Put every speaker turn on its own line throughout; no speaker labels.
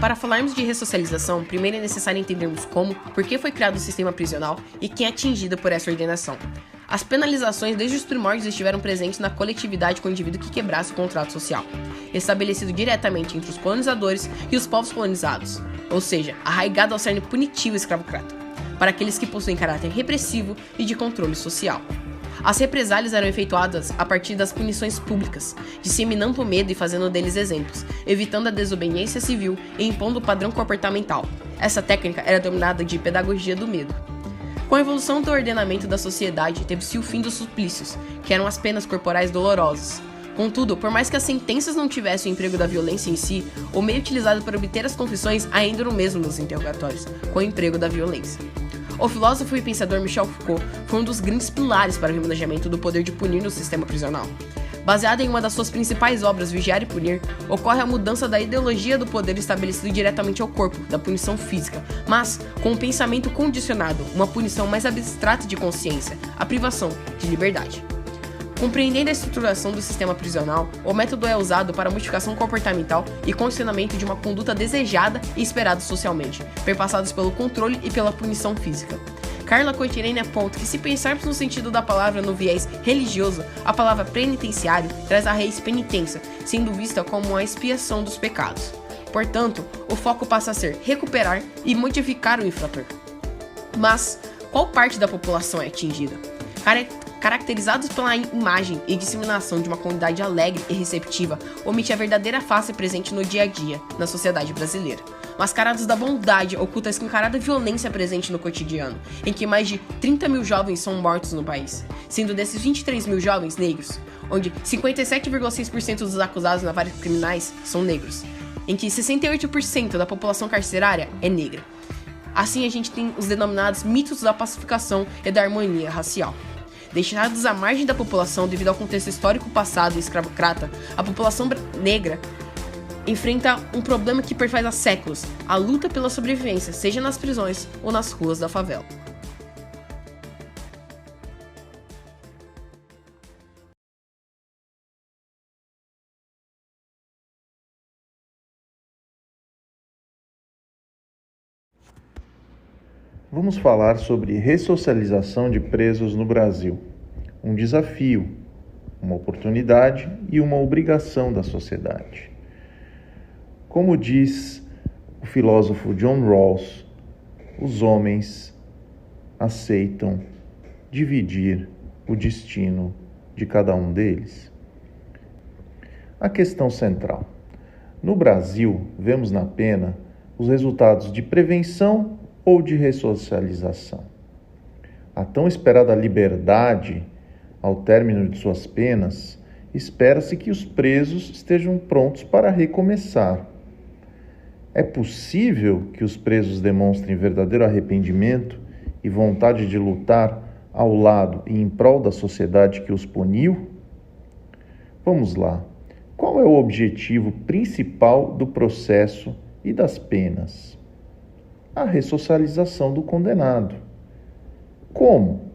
Para falarmos de ressocialização, primeiro é necessário entendermos como, por que foi criado o sistema prisional e quem é atingido por essa ordenação. As penalizações desde os primórdios estiveram presentes na coletividade com o indivíduo que quebrasse o contrato social, estabelecido diretamente entre os colonizadores e os povos colonizados, ou seja, arraigado ao cerne punitivo escravocrata, para aqueles que possuem caráter repressivo e de controle social. As represálias eram efetuadas a partir das punições públicas, disseminando o medo e fazendo deles exemplos, evitando a desobediência civil e impondo o padrão comportamental. Essa técnica era denominada de pedagogia do medo. Com a evolução do ordenamento da sociedade, teve-se o fim dos suplícios, que eram as penas corporais dolorosas. Contudo, por mais que as sentenças não tivessem o emprego da violência em si, o meio utilizado para obter as confissões ainda era o mesmo nos interrogatórios, com o emprego da violência. O filósofo e pensador Michel Foucault foi um dos grandes pilares para o remanejamento do poder de punir no sistema prisional. Baseada em uma das suas principais obras, Vigiar e Punir, ocorre a mudança da ideologia do poder estabelecido diretamente ao corpo, da punição física, mas com um pensamento condicionado, uma punição mais abstrata de consciência, a privação de liberdade. Compreendendo a estruturação do sistema prisional, o método é usado para a modificação comportamental e condicionamento de uma conduta desejada e esperada socialmente, perpassados pelo controle e pela punição física. Carla Coitirene aponta que, se pensarmos no sentido da palavra no viés religioso, a palavra penitenciário traz a raiz penitência, sendo vista como a expiação dos pecados. Portanto, o foco passa a ser recuperar e modificar o infrator. Mas, qual parte da população é atingida? Caracterizados pela imagem e disseminação de uma comunidade alegre e receptiva, omite a verdadeira face presente no dia a dia, na sociedade brasileira. Mascarados da bondade, oculta a escancarada violência presente no cotidiano, em que mais de 30 mil jovens são mortos no país, sendo desses 23 mil jovens negros, onde 57,6% dos acusados na vara criminais são negros, em que 68% da população carcerária é negra. Assim a gente tem os denominados mitos da pacificação e da harmonia racial. Deixados à margem da população devido ao contexto histórico passado e escravocrata, a população negra enfrenta um problema que perfaz há séculos, a luta pela sobrevivência, seja nas prisões ou nas ruas da favela.
Vamos falar sobre ressocialização de presos no Brasil. Um desafio, uma oportunidade e uma obrigação da sociedade. Como diz o filósofo John Rawls, os homens aceitam dividir o destino de cada um deles. A questão central. No Brasil, vemos na pena os resultados de prevenção ou de ressocialização. A tão esperada liberdade, ao término de suas penas, espera-se que os presos estejam prontos para recomeçar. É possível que os presos demonstrem verdadeiro arrependimento e vontade de lutar ao lado e em prol da sociedade que os puniu? Vamos lá. Qual é o objetivo principal do processo e das penas? A ressocialização do condenado. Como?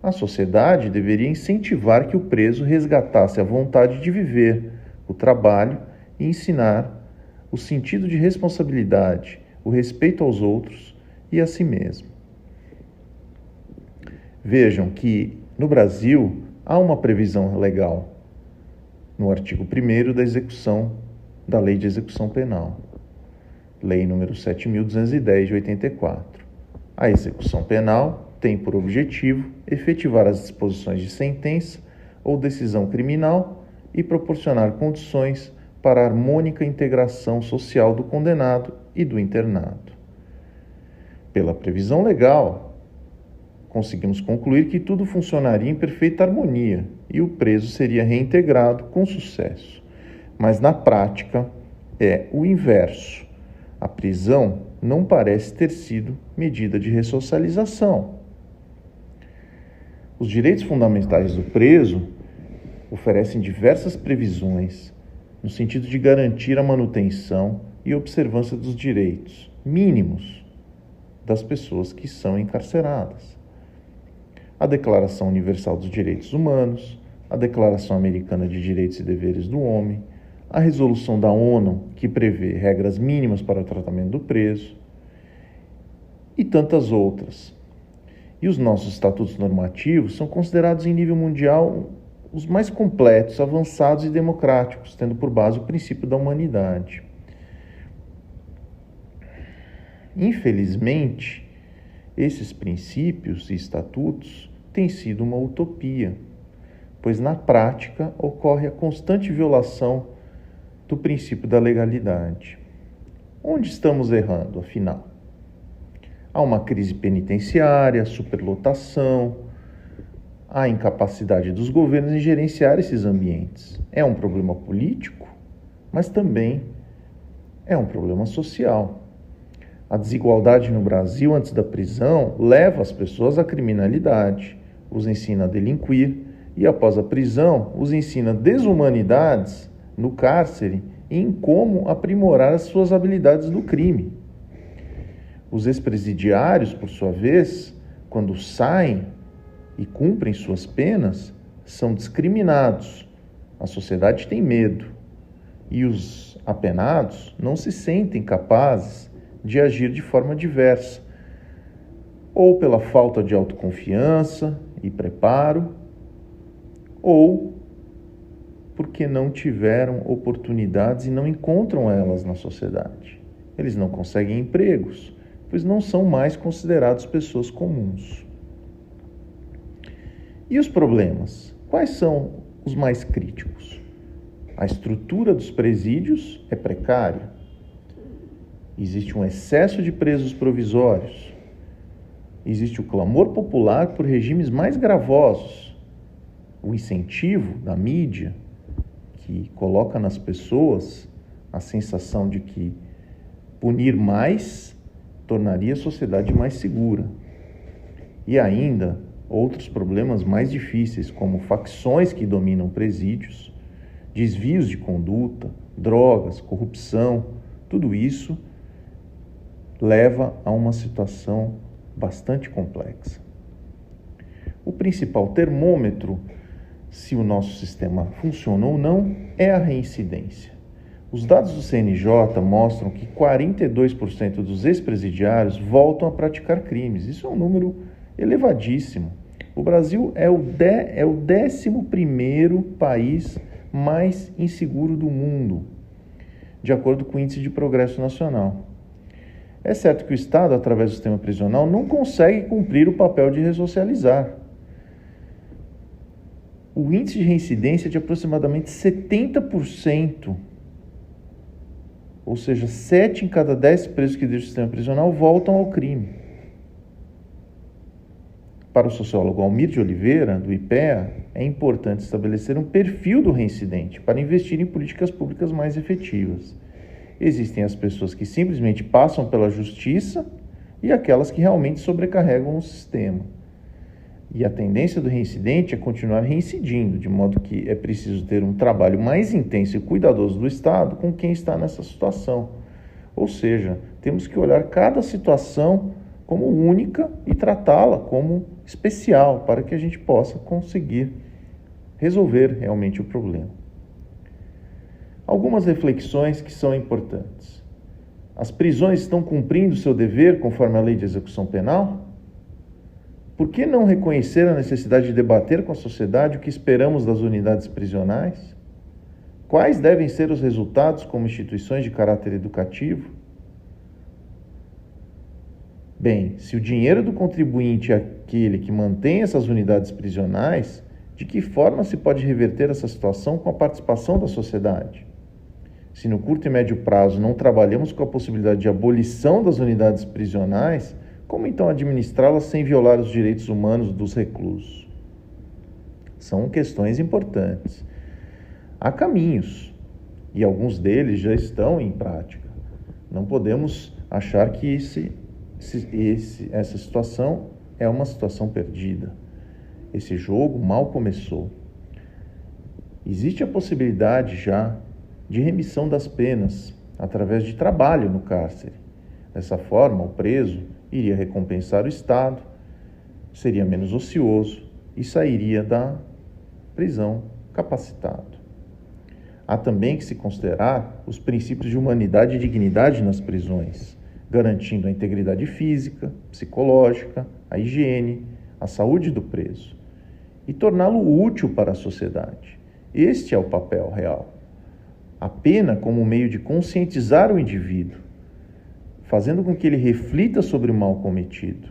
A sociedade deveria incentivar que o preso resgatasse a vontade de viver, o trabalho e ensinar o sentido de responsabilidade, o respeito aos outros e a si mesmo. Vejam que, no Brasil, há uma previsão legal no artigo 1º da Lei de Execução Penal. Lei número 7.210 de 84. A execução penal tem por objetivo efetivar as disposições de sentença ou decisão criminal e proporcionar condições para a harmônica integração social do condenado e do internado. Pela previsão legal, conseguimos concluir que tudo funcionaria em perfeita harmonia e o preso seria reintegrado com sucesso. Mas na prática é o inverso. A prisão não parece ter sido medida de ressocialização. Os direitos fundamentais do preso oferecem diversas previsões no sentido de garantir a manutenção e observância dos direitos mínimos das pessoas que são encarceradas. A Declaração Universal dos Direitos Humanos, a Declaração Americana de Direitos e Deveres do Homem, a Resolução da ONU, que prevê regras mínimas para o tratamento do preso, e tantas outras. E os nossos estatutos normativos são considerados em nível mundial os mais completos, avançados e democráticos, tendo por base o princípio da humanidade. Infelizmente, esses princípios e estatutos têm sido uma utopia, pois na prática ocorre a constante violação do princípio da legalidade. Onde estamos errando, afinal? Há uma crise penitenciária, superlotação, há incapacidade dos governos em gerenciar esses ambientes. É um problema político, mas também é um problema social. A desigualdade no Brasil antes da prisão leva as pessoas à criminalidade, os ensina a delinquir e, após a prisão, os ensina desumanidades no cárcere e em como aprimorar as suas habilidades do crime. Os ex-presidiários, por sua vez, quando saem e cumprem suas penas, são discriminados. A sociedade tem medo e os apenados não se sentem capazes de agir de forma diversa, ou pela falta de autoconfiança e preparo, ou porque não tiveram oportunidades e não encontram elas na sociedade. Eles não conseguem empregos, pois não são mais considerados pessoas comuns. E os problemas? Quais são os mais críticos? A estrutura dos presídios é precária. Existe um excesso de presos provisórios. Existe o clamor popular por regimes mais gravosos. O incentivo da mídia, que coloca nas pessoas a sensação de que punir mais tornaria a sociedade mais segura. E ainda outros problemas mais difíceis, como facções que dominam presídios, desvios de conduta, drogas, corrupção, tudo isso leva a uma situação bastante complexa. O principal termômetro, se o nosso sistema funciona ou não, é a reincidência. Os dados do CNJ mostram que 42% dos ex-presidiários voltam a praticar crimes. Isso é um número elevadíssimo. O Brasil é o 11º país mais inseguro do mundo, de acordo com o Índice de Progresso Nacional. É certo que o Estado, através do sistema prisional, não consegue cumprir o papel de ressocializar. O índice de reincidência é de aproximadamente 70%, ou seja, 7 em cada 10 presos que deixam o sistema prisional voltam ao crime. Para o sociólogo Almir de Oliveira, do IPEA, é importante estabelecer um perfil do reincidente para investir em políticas públicas mais efetivas. Existem as pessoas que simplesmente passam pela justiça e aquelas que realmente sobrecarregam o sistema. E a tendência do reincidente é continuar reincidindo, de modo que é preciso ter um trabalho mais intenso e cuidadoso do Estado com quem está nessa situação. Ou seja, temos que olhar cada situação como única e tratá-la como especial para que a gente possa conseguir resolver realmente o problema. Algumas reflexões que são importantes. As prisões estão cumprindo seu dever conforme a lei de execução penal? Por que não reconhecer a necessidade de debater com a sociedade o que esperamos das unidades prisionais? Quais devem ser os resultados como instituições de caráter educativo? Bem, se o dinheiro do contribuinte é aquele que mantém essas unidades prisionais, de que forma se pode reverter essa situação com a participação da sociedade? Se no curto e médio prazo não trabalhamos com a possibilidade de abolição das unidades prisionais, Como então administrá-las sem violar os direitos humanos dos reclusos? São questões importantes. Há caminhos, e alguns deles já estão em prática. Não podemos achar que essa situação é uma situação perdida. Esse jogo mal começou. Existe a possibilidade já de remissão das penas através de trabalho no cárcere. Dessa forma, o preso iria recompensar o Estado, seria menos ocioso e sairia da prisão capacitado. Há também que se considerar os princípios de humanidade e dignidade nas prisões, garantindo a integridade física, psicológica, a higiene, a saúde do preso e torná-lo útil para a sociedade. Este é o papel real. A pena como meio de conscientizar o indivíduo, fazendo com que ele reflita sobre o mal cometido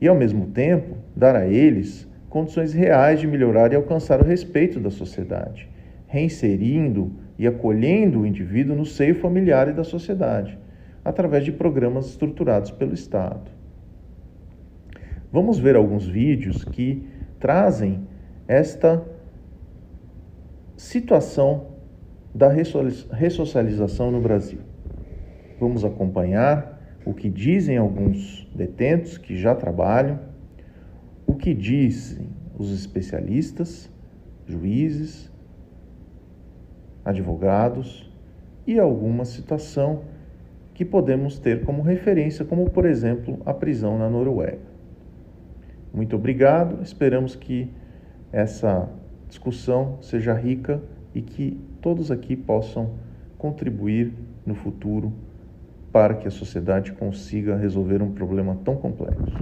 e, ao mesmo tempo, dar a eles condições reais de melhorar e alcançar o respeito da sociedade, reinserindo e acolhendo o indivíduo no seio familiar e da sociedade, através de programas estruturados pelo Estado. Vamos ver alguns vídeos que trazem esta situação da ressocialização no Brasil. Vamos acompanhar o que dizem alguns detentos que já trabalham, o que dizem os especialistas, juízes, advogados e alguma situação que podemos ter como referência, como, por exemplo, a prisão na Noruega. Muito obrigado, esperamos que essa discussão seja rica e que todos aqui possam contribuir no futuro para que a sociedade consiga resolver um problema tão complexo.